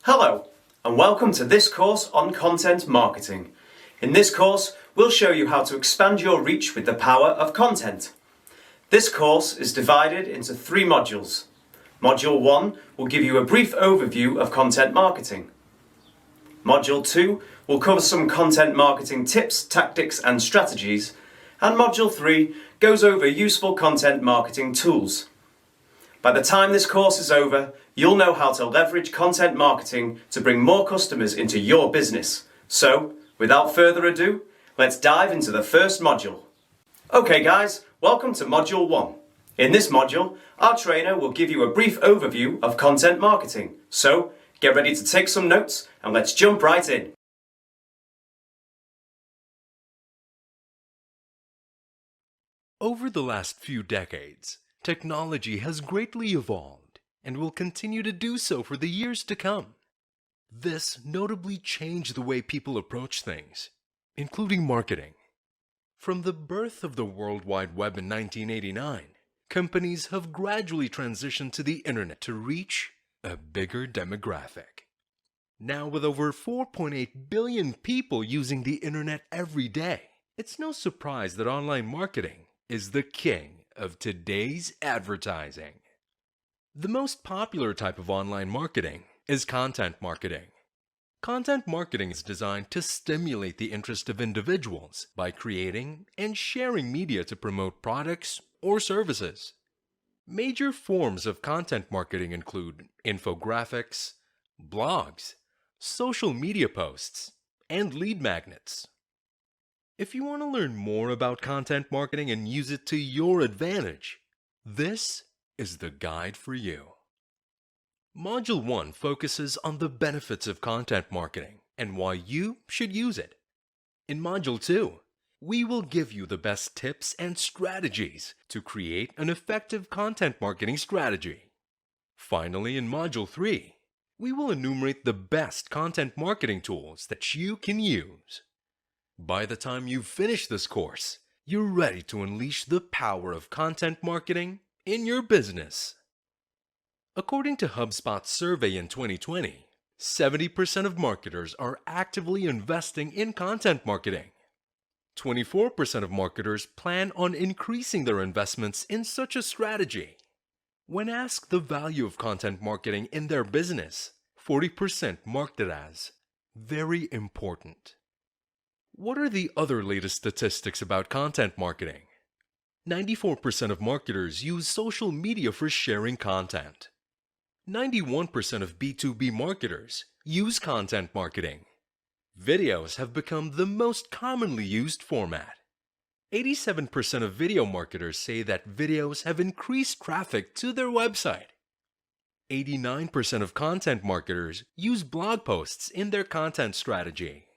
Hello, and welcome to this course on content marketing. In this course, we'll show you how to expand your reach with the power of content. This course is divided into 3 modules. Module 1 will give you a brief overview of content marketing. Module 2 will cover some content marketing tips, tactics and strategies. And Module 3 goes over useful content marketing tools. By the time this course is over, you'll know how to leverage content marketing to bring more customers into your business. So, without further ado, let's dive into the first module. Okay guys, welcome to Module 1. In this module, our trainer will give you a brief overview of content marketing. So, get ready to take some notes and let's jump right in. Over the last few decades, technology has greatly evolved and will continue to do so for the years to come. This notably changed the way people approach things, including marketing. From the birth of the World Wide Web in 1989, companies have gradually transitioned to the internet to reach a bigger demographic. Now, with over 4.8 billion people using the internet every day, it's no surprise that online marketing is the king of today's advertising. The most popular type of online marketing is content marketing. Content marketing is designed to stimulate the interest of individuals by creating and sharing media to promote products or services. Major forms of content marketing include infographics, blogs, social media posts, and lead magnets. If you want to learn more about content marketing and use it to your advantage, this is the guide for you. Module 1 focuses on the benefits of content marketing and why you should use it. In Module 2, we will give you the best tips and strategies to create an effective content marketing strategy. Finally, in Module 3, we will enumerate the best content marketing tools that you can use. By the time you finish this course, you're ready to unleash the power of content marketing in your business. According to HubSpot's survey in 2020, 70% of marketers are actively investing in content marketing. 24% of marketers plan on increasing their investments in such a strategy. When asked the value of content marketing in their business, 40% marked it as very important. What are the other latest statistics about content marketing? 94% of marketers use social media for sharing content. 91% of B2B marketers use content marketing. Videos have become the most commonly used format. 87% of video marketers say that videos have increased traffic to their website. 89% of content marketers use blog posts in their content strategy.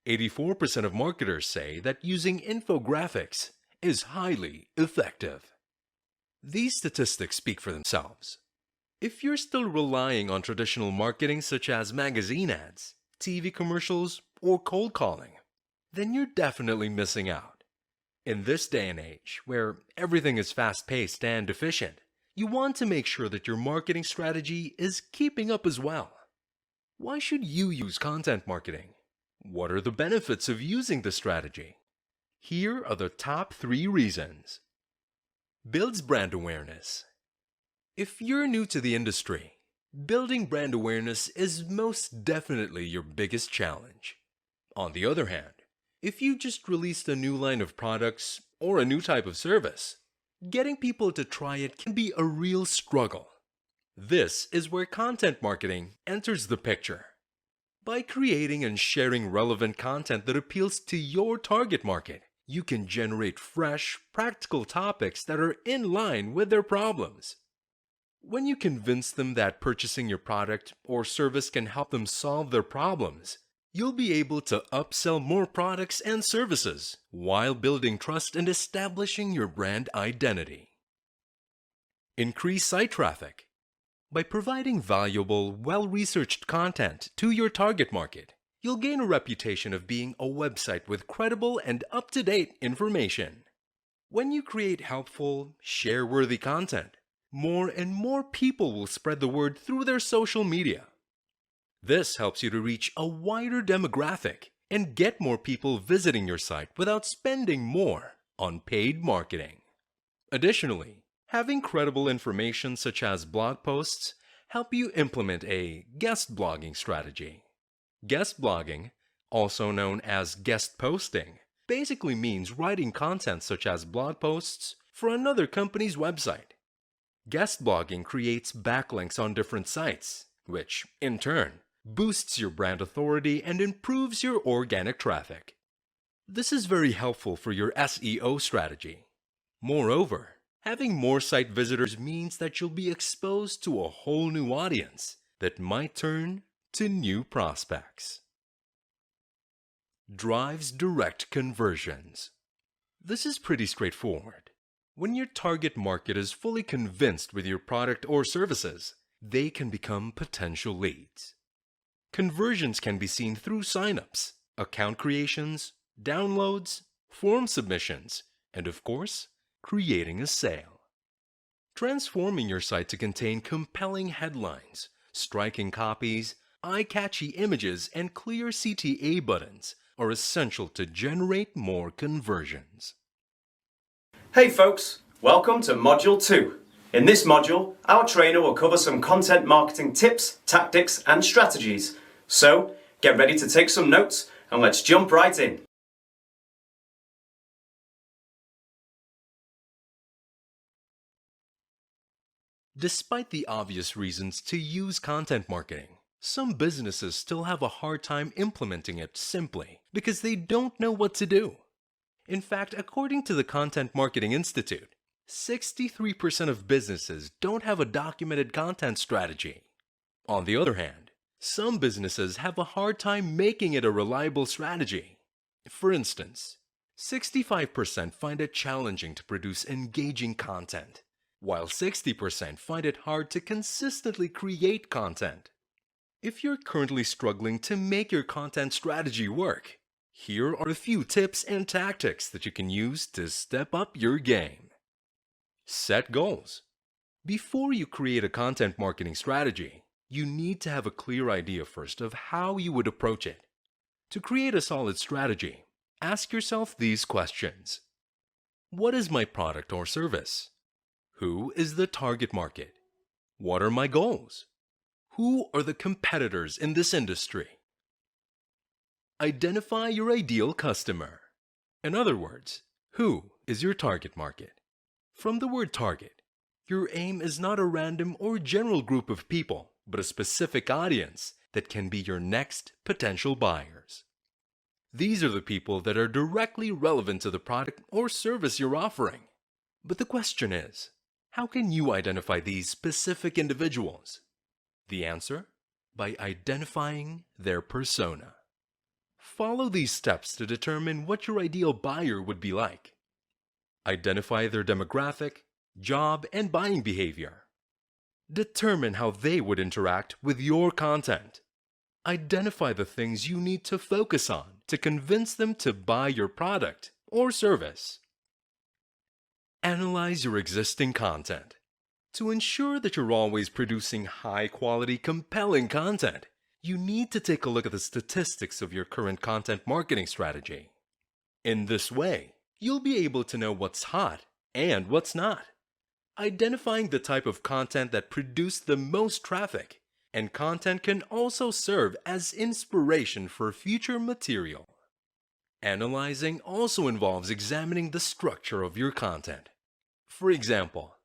84% of marketers say that using infographics is highly effective. These statistics speak for themselves. If you're still relying on traditional marketing such as magazine ads, TV commercials, or cold calling, then you're definitely missing out. In this day and age, where everything is fast-paced and efficient, you want to make sure that your marketing strategy is keeping up as well. Why should you use content marketing? What are the benefits of using the strategy? Here are the top 3 reasons. Builds brand awareness. If you're new to the industry, building brand awareness is most definitely your biggest challenge. On the other hand, if you just released a new line of products or a new type of service, getting people to try it can be a real struggle. This is where content marketing enters the picture. By creating and sharing relevant content that appeals to your target market, you can generate fresh, practical topics that are in line with their problems. When you convince them that purchasing your product or service can help them solve their problems, you'll be able to upsell more products and services while building trust and establishing your brand identity. Increase site traffic. By providing valuable, well-researched content to your target market, you'll gain a reputation of being a website with credible and up-to-date information. When you create helpful, share-worthy content, more and more people will spread the word through their social media. This helps you to reach a wider demographic and get more people visiting your site without spending more on paid marketing. Additionally, having credible information such as blog posts help you implement a guest blogging strategy. Guest blogging, also known as guest posting, basically means writing content such as blog posts for another company's website. Guest blogging creates backlinks on different sites, which, in turn, boosts your brand authority and improves your organic traffic. This is very helpful for your SEO strategy. Moreover, having more site visitors means that you'll be exposed to a whole new audience that might turn to new prospects. Drives direct conversions. This is pretty straightforward. When your target market is fully convinced with your product or services, they can become potential leads. Conversions can be seen through signups, account creations, downloads, form submissions, and of course, creating a sale. Transforming your site to contain compelling headlines, striking copies, eye-catchy images, and clear CTA buttons are essential to generate more conversions. Hey folks, welcome to Module 2. In this module, our trainer will cover some content marketing tips, tactics, and strategies. So, get ready to take some notes and let's jump right in. Despite the obvious reasons to use content marketing, some businesses still have a hard time implementing it simply because they don't know what to do. In fact, according to the Content Marketing Institute, 63% of businesses don't have a documented content strategy. On the other hand, some businesses have a hard time making it a reliable strategy. For instance, 65% find it challenging to produce engaging content, while 60% find it hard to consistently create content. If you're currently struggling to make your content strategy work, here are a few tips and tactics that you can use to step up your game. Set goals. Before you create a content marketing strategy, you need to have a clear idea first of how you would approach it. To create a solid strategy, ask yourself these questions. What is my product or service? Who is the target market? What are my goals? Who are the competitors in this industry? Identify your ideal customer. In other words, who is your target market? From the word target, your aim is not a random or general group of people, but a specific audience that can be your next potential buyers. These are the people that are directly relevant to the product or service you're offering. But the question is, how can you identify these specific individuals? The answer? By identifying their persona. Follow these steps to determine what your ideal buyer would be like. Identify their demographic, job, and buying behavior. Determine how they would interact with your content. Identify the things you need to focus on to convince them to buy your product or service. Analyze your existing content. To ensure that you're always producing high-quality, compelling content, you need to take a look at the statistics of your current content marketing strategy. In this way, you'll be able to know what's hot and what's not. Identifying the type of content that produced the most traffic, and content can also serve as inspiration for future material. Analyzing also involves examining the structure of your content. For example,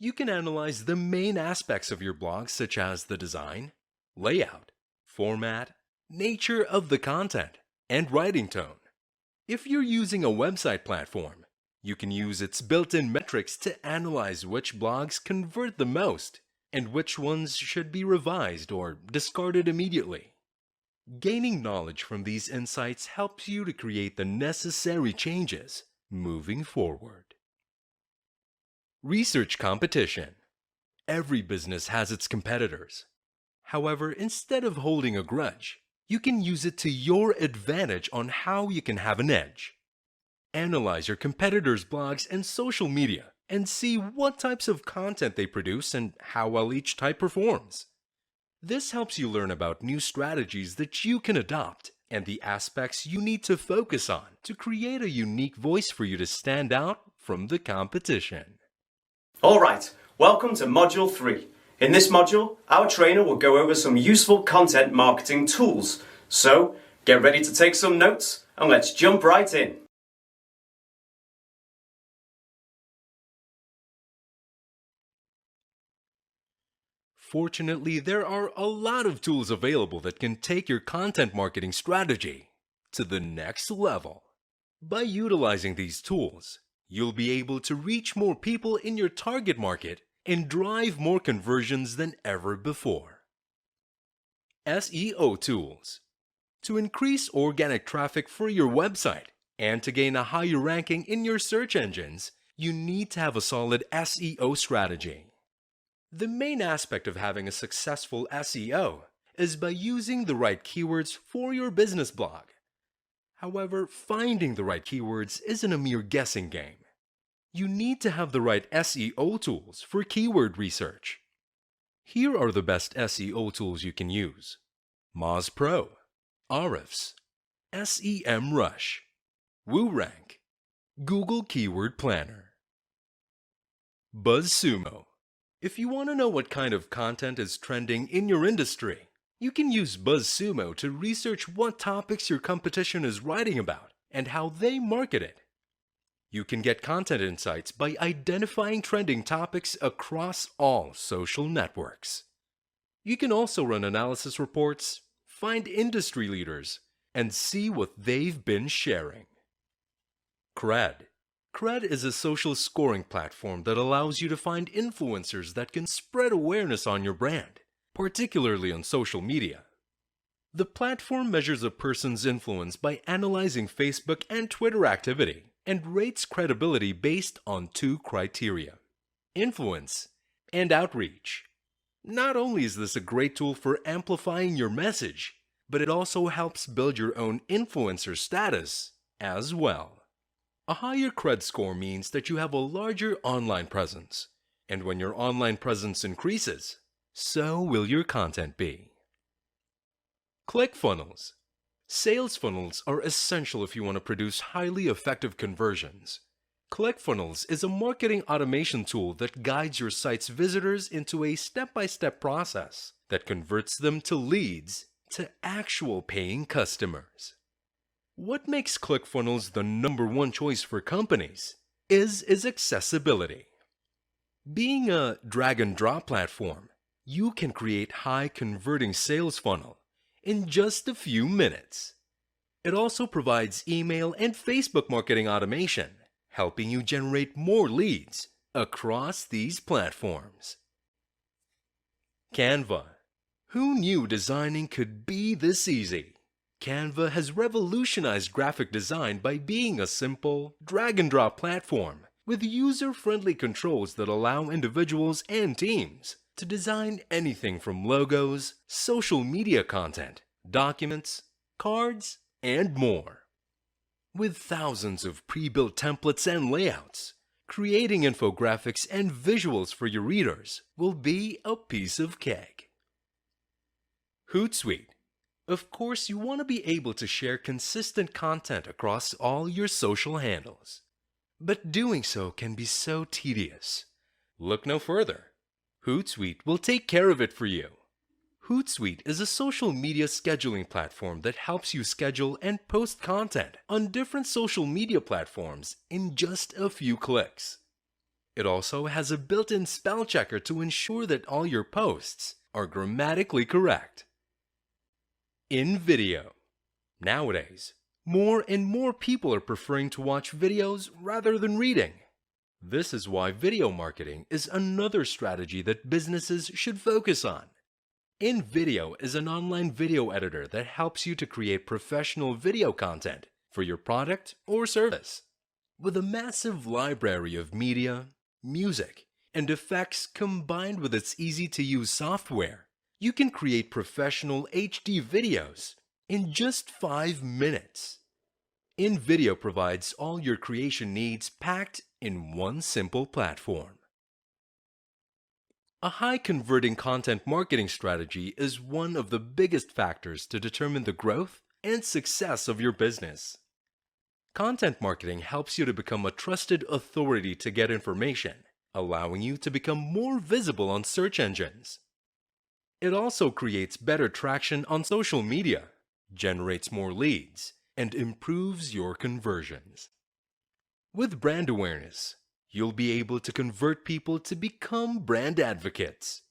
you can analyze the main aspects of your blog such as the design, layout, format, nature of the content, and writing tone. If you're using a website platform, you can use its built-in metrics to analyze which blogs convert the most and which ones should be revised or discarded immediately. Gaining knowledge from these insights helps you to create the necessary changes moving forward. Research competition. Every business has its competitors. However, instead of holding a grudge, you can use it to your advantage on how you can have an edge. Analyze your competitors' blogs and social media and see what types of content they produce and how well each type performs. This helps you learn about new strategies that you can adopt and the aspects you need to focus on to create a unique voice for you to stand out from the competition. Alright, welcome to Module 3. In this module, our trainer will go over some useful content marketing tools. So, get ready to take some notes and let's jump right in. Fortunately, there are a lot of tools available that can take your content marketing strategy to the next level. By utilizing these tools, you'll be able to reach more people in your target market and drive more conversions than ever before. SEO tools. To increase organic traffic for your website and to gain a higher ranking in your search engines, you need to have a solid SEO strategy. The main aspect of having a successful SEO is by using the right keywords for your business blog. However, finding the right keywords isn't a mere guessing game. You need to have the right SEO tools for keyword research. Here are the best SEO tools you can use: Moz Pro, Ahrefs, SEMrush, WooRank, Google Keyword Planner. BuzzSumo. If you want to know what kind of content is trending in your industry, you can use BuzzSumo to research what topics your competition is writing about and how they market it. You can get content insights by identifying trending topics across all social networks. You can also run analysis reports, find industry leaders, and see what they've been sharing. Cred. Cred is a social scoring platform that allows you to find influencers that can spread awareness on your brand, particularly on social media. The platform measures a person's influence by analyzing Facebook and Twitter activity and rates credibility based on 2 criteria: influence and outreach. Not only is this a great tool for amplifying your message, but it also helps build your own influencer status as well. A higher cred score means that you have a larger online presence, and when your online presence increases, so will your content be. ClickFunnels. Sales funnels are essential if you want to produce highly effective conversions. ClickFunnels is a marketing automation tool that guides your site's visitors into a step-by-step process that converts them to leads to actual paying customers. What makes ClickFunnels the #1 choice for companies is its accessibility. Being a drag-and-drop platform, you can create high-converting sales funnel in just a few minutes. It also provides email and Facebook marketing automation, helping you generate more leads across these platforms. Canva. Who knew designing could be this easy? Canva has revolutionized graphic design by being a simple, drag-and-drop platform with user-friendly controls that allow individuals and teams to design anything from logos, social media content, documents, cards, and more. With thousands of pre-built templates and layouts, creating infographics and visuals for your readers will be a piece of cake. Hootsuite. Of course, you want to be able to share consistent content across all your social handles. But doing so can be so tedious. Look no further. Hootsuite will take care of it for you. Hootsuite is a social media scheduling platform that helps you schedule and post content on different social media platforms in just a few clicks. It also has a built-in spell checker to ensure that all your posts are grammatically correct. InVideo. Nowadays, more and more people are preferring to watch videos rather than reading. This is why video marketing is another strategy that businesses should focus on. InVideo is an online video editor that helps you to create professional video content for your product or service. With a massive library of media, music, and effects combined with its easy-to-use software, you can create professional HD videos in just 5 minutes. InVideo provides all your creation needs packed in one simple platform. A high converting content marketing strategy is one of the biggest factors to determine the growth and success of your business. Content marketing helps you to become a trusted authority to get information, allowing you to become more visible on search engines. It also creates better traction on social media, generates more leads, and improves your conversions. With brand awareness, you'll be able to convert people to become brand advocates.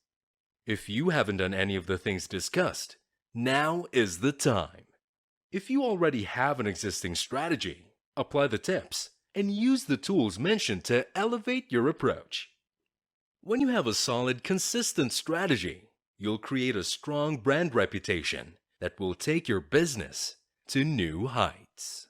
If you haven't done any of the things discussed, now is the time. If you already have an existing strategy, apply the tips and use the tools mentioned to elevate your approach. When you have a solid, consistent strategy, you'll create a strong brand reputation that will take your business to new heights.